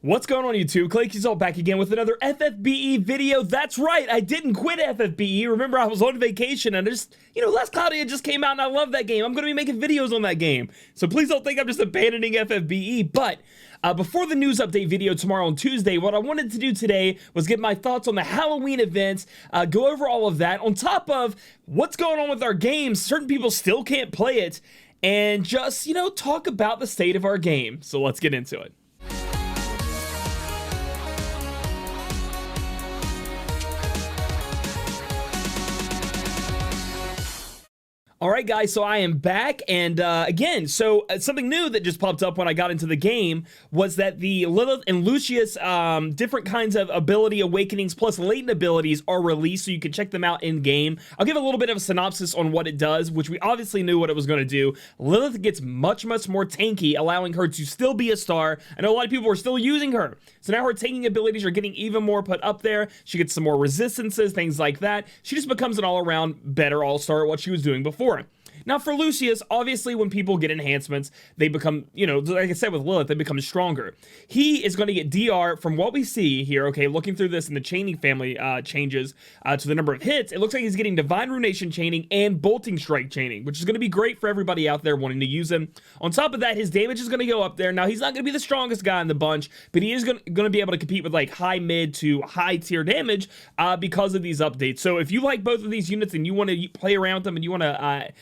What's going on, YouTube? Claic Yuzolt back again with another FFBE video. That's right, I didn't quit FFBE. Remember, I was on vacation and Last Claudia just came out and I love that game. I'm going to be making videos on that game. So please don't think I'm just abandoning FFBE. But before the news update video tomorrow on Tuesday, what I wanted to do today was get my thoughts on the Halloween events, go over all of that, on top of what's going on with our games. Certain people still can't play it, and just, talk about the state of our game. So let's get into it. Alright guys, so I am back, and again, something new that just popped up when I got into the game was that the Lilith and Lucius different kinds of ability awakenings plus latent abilities are released, so you can check them out in game. I'll give a little bit of a synopsis on what it does, which we obviously knew what it was going to do. Lilith gets much more tanky, allowing her to still be a star. I know a lot of people are still using her, so now her tanking abilities are getting even more put up there. She gets some more resistances, things like that. She just becomes an all-around better all-star at what she was doing before. Now for Lucius, obviously when people get enhancements, they become, like I said with Lilith, they become stronger. He is going to get DR from what we see here, okay, looking through this, and the chaining family changes to the number of hits. It looks like he's getting Divine Runation chaining and Bolting Strike chaining, which is going to be great for everybody out there wanting to use him. On top of that, his damage is going to go up there. Now he's not going to be the strongest guy in the bunch, but he is going to be able to compete with like high mid to high tier damage because of these updates. So if you like both of these units and you want to play around with them and you want to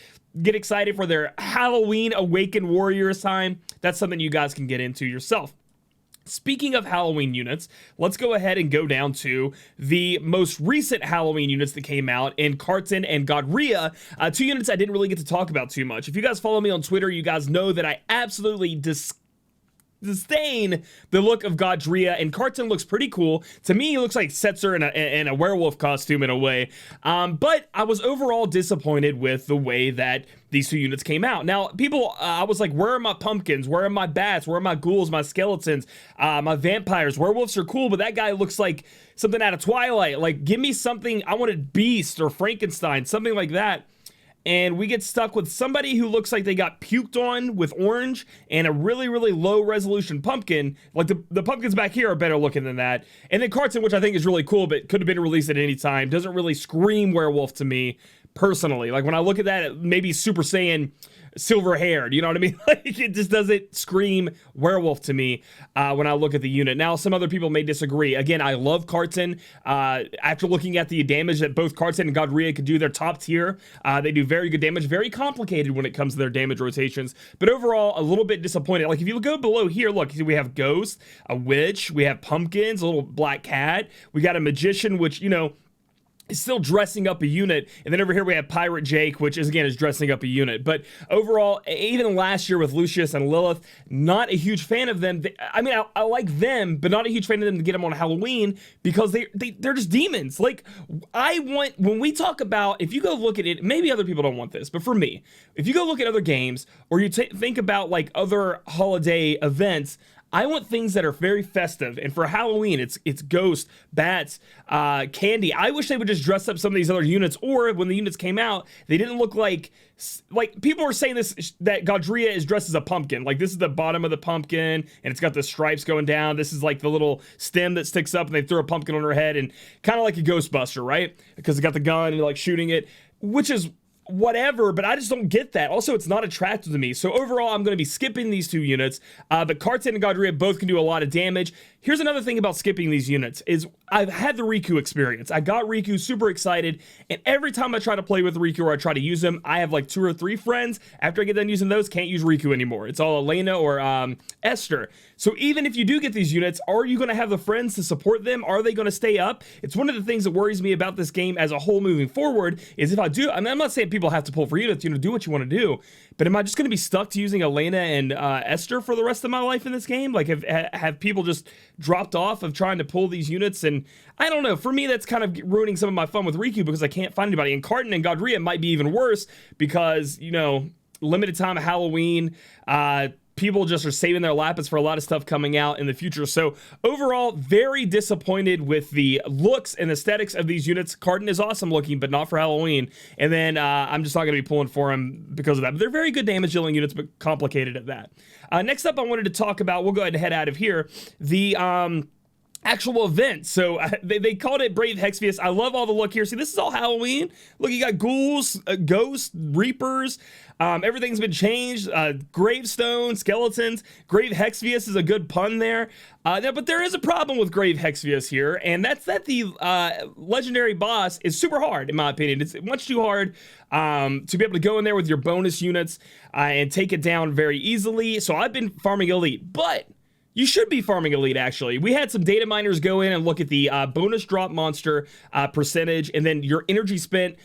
get excited for their Halloween Awakened Warriors time, that's something you guys can get into yourself. Speaking of Halloween units, let's go ahead and go down to the most recent Halloween units that came out in Karten and Godrea. Two units I didn't really get to talk about too much. If you guys follow me on Twitter, you guys know that I absolutely disdain the look of Godrea, and Carson looks pretty cool. To me, he looks like Setzer in a werewolf costume in a way. But I was overall disappointed with the way that these two units came out. Now, people, I was like, where are my pumpkins? Where are my bats? Where are my ghouls, my skeletons, my vampires? Werewolves are cool, but that guy looks like something out of Twilight. Like, give me something. I wanted Beast or Frankenstein, something like that. And we get stuck with somebody who looks like they got puked on with orange and a really low resolution pumpkin. Like the pumpkins back here are better looking than that. And then Carson, which I think is really cool, but could have been released at any time, doesn't really scream werewolf to me personally. Like when I look at that, maybe Super Saiyan silver haired, you know what I mean? Like it just doesn't scream werewolf to me when I look at the unit. Now some other people may disagree. Again, I love Carson. After looking at the damage that both Carson and Godrea could do, they're top tier. They do very good damage, very complicated when it comes to their damage rotations, but overall a little bit disappointed. Like if you go below here, look, we have Ghost, a Witch, we have Pumpkins, a little Black Cat, we got a Magician, which is still dressing up a unit, and then over here we have Pirate Jake, which is dressing up a unit. But overall, even last year with Lucius and Lilith, not a huge fan of them. I mean, I like them, but not a huge fan of them to get them on Halloween because they're just demons. Like when we talk about, if you go look at it, maybe other people don't want this, but for me, if you go look at other games or you think about like other holiday events, I want things that are very festive, and for Halloween, it's Ghost, Bats, Candy. I wish they would just dress up some of these other units, or when the units came out, they didn't look like people are saying that Godrea is dressed as a pumpkin. Like this is the bottom of the pumpkin, and it's got the stripes going down. This is like the little stem that sticks up, and they throw a pumpkin on her head, and kind of like a Ghostbuster, right? Because they got the gun and like shooting it, which is whatever, but I just don't get that. Also, it's not attractive to me. So overall, I'm going to be skipping these two units. But Karten and Godrea both can do a lot of damage. Here's another thing about skipping these units is I've had the Riku experience. I got Riku, super excited, and every time I try to play with Riku or I try to use him, I have like 2 or 3 friends. After I get done using those, can't use Riku anymore. It's all Elena or Esther. So even if you do get these units, are you going to have the friends to support them? Are they going to stay up? It's one of the things that worries me about this game as a whole moving forward is if I do, I mean, I'm not saying people have to pull for units, do what you want to do, but am I just going to be stuck to using Elena and Esther for the rest of my life in this game? Like have people just dropped off of trying to pull these units? And I don't know, for me that's kind of ruining some of my fun with Riku because I can't find anybody. And Karten and Godrea might be even worse because limited time of Halloween, people just are saving their lapis for a lot of stuff coming out in the future. So overall, very disappointed with the looks and aesthetics of these units. Karten is awesome looking, but not for Halloween. And then I'm just not going to be pulling for him because of that. But they're very good damage dealing units, but complicated at that. Next up, I wanted to talk about, we'll go ahead and head out of here, the actual event. So they called it Brave Exvius. I love all the look here. See, this is all Halloween. Look, you got ghouls, ghosts, reapers. Everything's been changed. Gravestone, skeletons. Grave Exvius is a good pun there. But there is a problem with Grave Exvius here, and that's that the legendary boss is super hard, in my opinion. It's much too hard to be able to go in there with your bonus units and take it down very easily. So I've been farming Elite, but you should be farming Elite, actually. We had some data miners go in and look at the bonus drop monster percentage, and then your energy spent,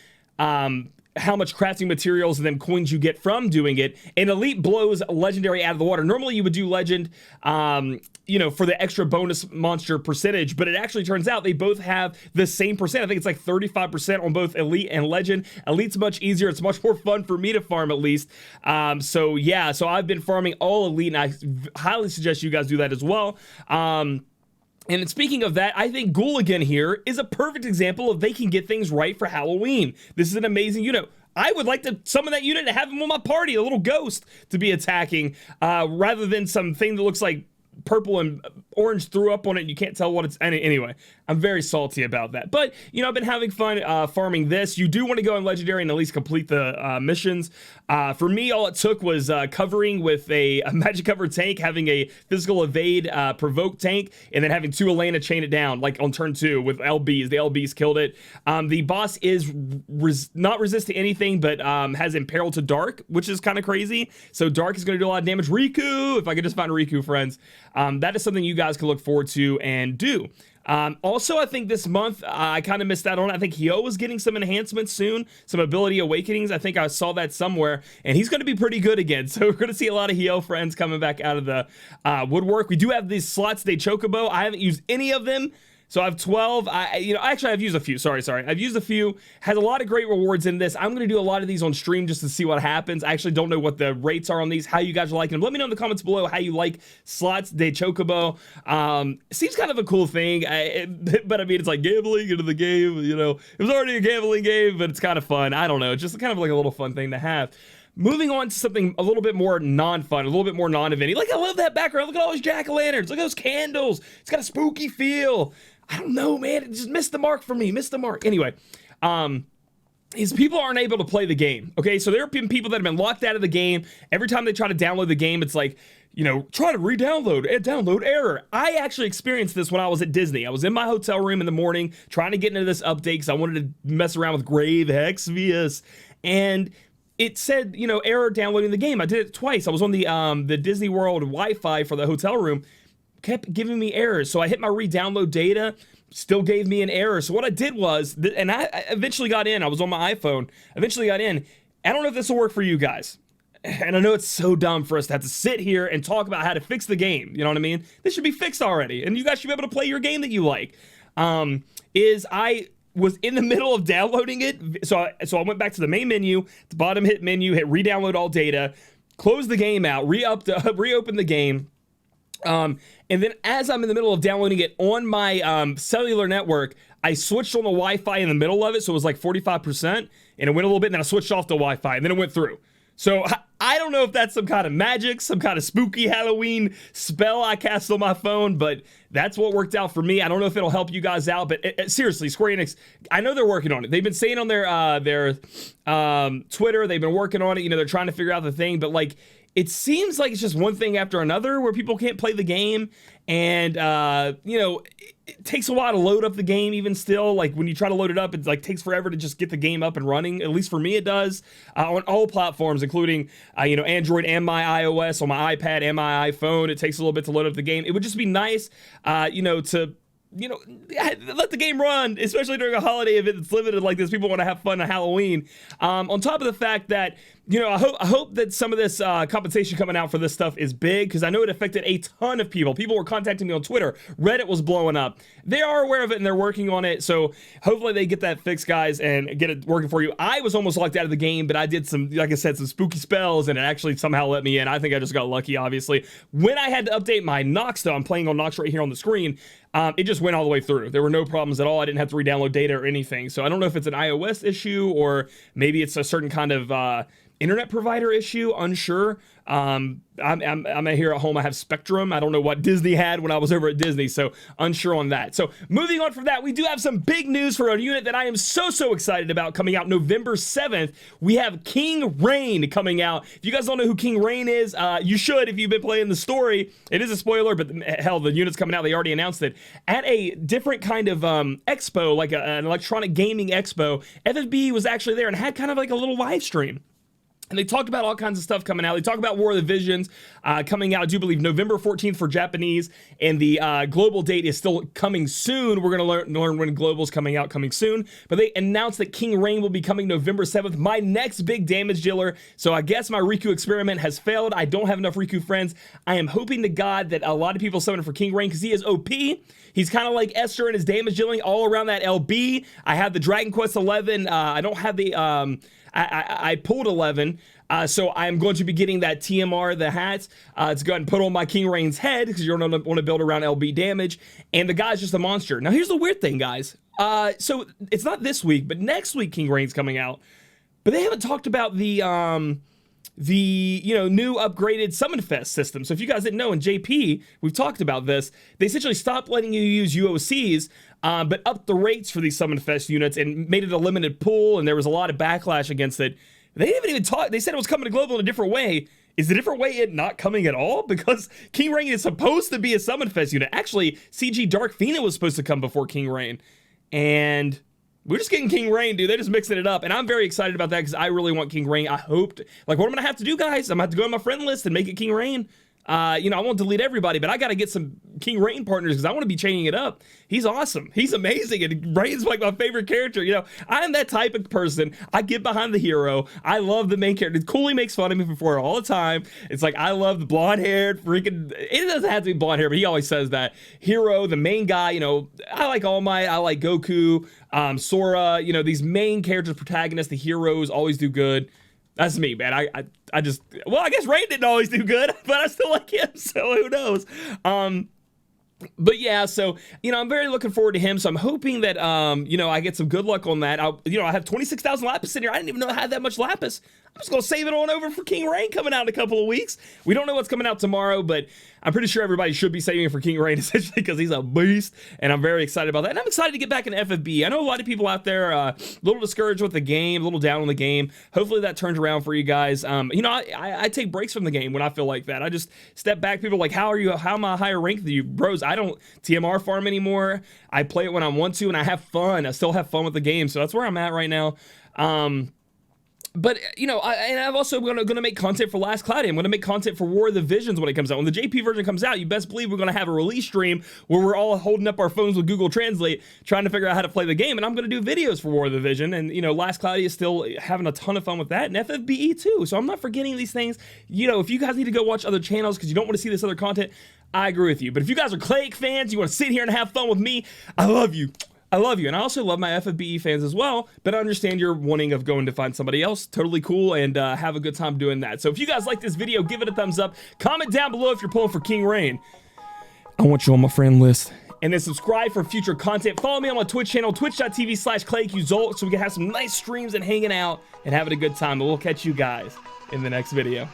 how much crafting materials and then coins you get from doing it. And Elite blows Legendary out of the water. Normally, you would do Legend, for the extra bonus monster percentage, but it actually turns out they both have the same percent. I think it's like 35% on both Elite and Legend. Elite's much easier. It's much more fun for me to farm, at least. So I've been farming all Elite, and I highly suggest you guys do that as well. And speaking of that, I think Ghoul here is a perfect example of they can get things right for Halloween. This is an amazing unit. I would like to summon that unit and have him on my party, a little ghost to be attacking, rather than something that looks like purple and orange threw up on it and you can't tell what it's. Anyway, I'm very salty about that. But, I've been having fun farming this. You do want to go in Legendary and at least complete the missions. For me, all it took was covering with a magic cover tank, having a physical evade provoke tank, and then having 2 Elena chain it down, like on turn 2 with LBs. The LBs killed it. The boss is not resist to anything, but has Imperil to Dark, which is kind of crazy. So Dark is going to do a lot of damage. Riku, if I could just find Riku, friends. That is something you guys can look forward to and do. Also, I think this month, I kind of missed out on it. I think Hyo is getting some enhancements soon, some ability awakenings. I think I saw that somewhere, and he's going to be pretty good again. So we're going to see a lot of Hyo friends coming back out of the woodwork. We do have these slots de Chocobo. I haven't used any of them. So I have 12. Actually, I've used a few. Sorry. I've used a few. Has a lot of great rewards in this. I'm going to do a lot of these on stream just to see what happens. I actually don't know what the rates are on these, how you guys are liking them. Let me know in the comments below how you like slots de Chocobo. Seems kind of a cool thing, but I mean, it's like gambling into the game. It was already a gambling game, but it's kind of fun. I don't know. It's just kind of like a little fun thing to have. Moving on to something a little bit more non-fun, a little bit more non-eventy. Like, I love that background. Look at all those jack-o'-lanterns. Look at those candles. It's got a spooky feel. I don't know, man. It just missed the mark for me. Missed the mark. Anyway, is people aren't able to play the game. Okay, so there have been people that have been locked out of the game. Every time they try to download the game, it's like, try to re-download, download error. I actually experienced this when I was at Disney. I was in my hotel room in the morning trying to get into this update because I wanted to mess around with Grave Exvius, and it said, error downloading the game. I did it twice. I was on the Disney World Wi-Fi for the hotel room. Kept giving me errors. So I hit my re-download data, still gave me an error. So what I did was, and I eventually got in. I was on my iPhone, eventually got in. I don't know if this will work for you guys. And I know it's so dumb for us to have to sit here and talk about how to fix the game. You know what I mean? This should be fixed already. And you guys should be able to play your game that you like. I was in the middle of downloading it. So I went back to the main menu, the bottom hit menu, hit re-download all data, close the game out, reopen the game. And then as I'm in the middle of downloading it on my cellular network, I switched on the Wi-Fi in the middle of it, so it was like 45%, and it went a little bit, and then I switched off the Wi-Fi, and then it went through. So I don't know if that's some kind of magic, some kind of spooky Halloween spell I cast on my phone, but that's what worked out for me. I don't know if it'll help you guys out, but seriously, Square Enix, I know they're working on it. They've been saying on their Twitter, they've been working on it. They're trying to figure out the thing, but like, it seems like it's just one thing after another where people can't play the game, and it takes a while to load up the game even still. Like, when you try to load it up, it like takes forever to just get the game up and running. At least for me it does, on all platforms, including Android and my iOS, on my iPad and my iPhone. It takes a little bit to load up the game. It would just be nice to let the game run, especially during a holiday event that's limited like this. People want to have fun on Halloween. On top of the fact that, you know, I hope that some of this compensation coming out for this stuff is big, because I know it affected a ton of people. People were contacting me on Twitter. Reddit was blowing up. They are aware of it and they're working on it. So hopefully they get that fixed, guys, and get it working for you. I was almost locked out of the game, but I did some, like I said, some spooky spells, and it actually somehow let me in. I think I just got lucky, obviously. When I had to update my Nox, though, I'm playing on Nox right here on the screen. It just went all the way through. There were no problems at all. I didn't have to re-download data or anything. So I don't know if it's an iOS issue or maybe it's a certain kind of internet provider issue. Unsure. I'm here at home. I have Spectrum. I don't know what Disney had when I was over at Disney, so unsure on that. So moving on from that, we do have some big news for a unit that I am so excited about coming out November 7th. We have King Rain coming out. If you guys don't know who King Rain is, you should if you've been playing the story. It is a spoiler, but hell, the unit's coming out. They already announced it at a different kind of expo, like an electronic gaming expo. FFBE was actually there and had kind of like a little live stream. And they talked about all kinds of stuff coming out. They talked about War of the Visions coming out, I do believe, November 14th for Japanese. And the global date is still coming soon. We're going to learn when global's coming out coming soon. But they announced that King Rain will be coming November 7th. My next big damage dealer. So I guess my Riku experiment has failed. I don't have enough Riku friends. I am hoping to God that a lot of people summon for King Rain because he is OP. He's kind of like Esther in his damage dealing all around that LB. I have the Dragon Quest 11. I don't have the... I pulled 11, so I'm going to be getting that TMR, the hats, to go ahead and put on my King Rain's head, because you're going to want to build around LB damage, and the guy's just a monster. Now, here's the weird thing, guys. So, it's not this week, but next week King Rain's coming out, but they haven't talked about the new upgraded Summon Fest system. So if you guys didn't know, in JP, we've talked about this. They essentially stopped letting you use UOCs, but upped the rates for these Summon Fest units and made it a limited pool, and there was a lot of backlash against it. They didn't even talk. They said it was coming to global in a different way. Is the different way it not coming at all? Because King Rain is supposed to be a Summon Fest unit. Actually, CG Dark Fina was supposed to come before King Rain, and we're just getting King Rain, dude. They're just mixing it up. And I'm very excited about that because I really want King Rain. I hoped, like, what I'm going to have to do, guys, I'm going to have to go on my friend list and make it King Rain. I won't delete everybody, but I got to get some King Rain partners because I want to be chaining it up. He's awesome. He's amazing. And Rain's like my favorite character. I'm that type of person. I get behind the hero. I love the main character. Cooley makes fun of me before all the time. It's like, I love the blonde-haired freaking, it doesn't have to be blonde hair, but he always says that. Hero, the main guy, I like All Might. I like Goku, Sora, these main characters, protagonists, the heroes always do good. That's me, man. I just, well, I guess Rain didn't always do good, but I still like him, so who knows? But yeah, so, I'm very looking forward to him, so I'm hoping that, I get some good luck on that. I have 26,000 Lapis in here. I didn't even know I had that much Lapis. I'm just going to save it on over for King Rain coming out in a couple of weeks. We don't know what's coming out tomorrow, but I'm pretty sure everybody should be saving it for King Rain, essentially, because he's a beast, and I'm very excited about that. And I'm excited to get back in FFBE. I know a lot of people out there a little discouraged with the game, a little down on the game. Hopefully that turns around for you guys. I take breaks from the game when I feel like that. I just step back. People are like, how am I higher ranked than you? Bros, I don't TMR farm anymore. I play it when I want to, and I have fun. I still have fun with the game, so that's where I'm at right now. But, I'm also going to make content for Last Cloudy. I'm going to make content for War of the Visions when it comes out. When the JP version comes out, you best believe we're going to have a release stream where we're all holding up our phones with Google Translate, trying to figure out how to play the game. And I'm going to do videos for War of the Vision. And, Last Cloudy is still having a ton of fun with that. And FFBE too. So I'm not forgetting these things. If you guys need to go watch other channels because you don't want to see this other content, I agree with you. But if you guys are Claic fans, you want to sit here and have fun with me, I love you. I love you, and I also love my FFBE fans as well, but I understand your wanting of going to find somebody else. Totally cool, and have a good time doing that. So if you guys like this video, give it a thumbs up. Comment down below if you're pulling for King Rain. I want you on my friend list. And then subscribe for future content. Follow me on my Twitch channel, twitch.tv/Claic Yuzolt, so we can have some nice streams and hanging out and having a good time. But we'll catch you guys in the next video.